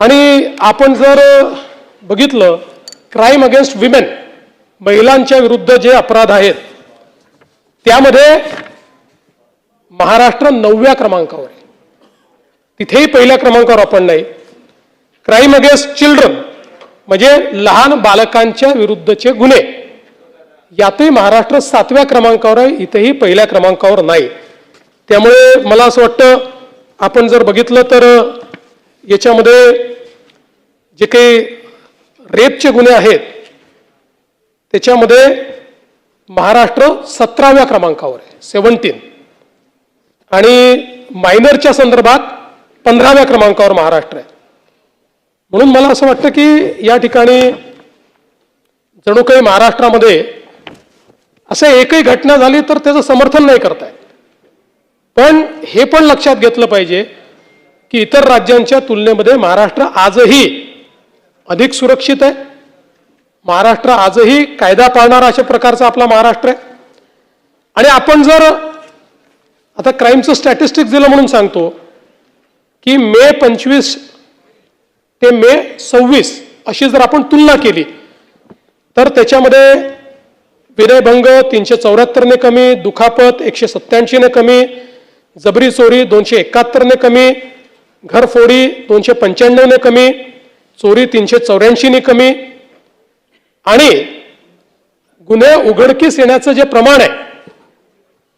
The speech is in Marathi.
आणि आपण जर बघितलं क्राईम अगेन्स्ट विमेन, महिलांच्या विरुद्ध जे अपराध आहेत त्यामध्ये महाराष्ट्र 9व्या क्रमांकावर आहे. तिथेही पहिल्या क्रमांकावर आपण नाही. क्राईम अगेन्स्ट चिल्ड्रन म्हणजे लहान बालकांच्या विरुद्धचे गुन्हे, यातही महाराष्ट्र 7व्या क्रमांकावर आहे, इथेही पहिल्या क्रमांकावर नाही. त्यामुळे मला असं वाटतं आपण जर बघितलं तर याच्यामध्ये जे काही रेपचे गुन्हे आहेत त्याच्यामध्ये महाराष्ट्र 17व्या क्रमांकावर आहे, 17. आणि मायनरच्या संदर्भात 15व्या क्रमांकावर महाराष्ट्र आहे. म्हणून मला असं वाटतं की या ठिकाणी जणू काही महाराष्ट्रामध्ये असं एकही घटना झाली तर त्याचं समर्थन नाही करतायत. पण हे पण लक्षात घेतलं पाहिजे की इतर राज्यांच्या तुलनेमध्ये महाराष्ट्र आजही अधिक सुरक्षित आहे. महाराष्ट्र आजही कायदा पाळणारा अशा प्रकारचा आपला महाराष्ट्र आहे. आणि आपण जर आता क्राईमचं स्टॅटिस्टिक्स दिलं म्हणून सांगतो की मे 25 ते मे 26 अशी जर आपण तुलना केली तर त्याच्यामध्ये विनयभंग 374 ने कमी, दुखापत 187 ने कमी, जबरी चोरी 271 ने कमी, घरफोडी 295 ने कमी, चोरी 384 ने कमी आणि गुन्हे उघडकीस येण्याचं जे प्रमाण आहे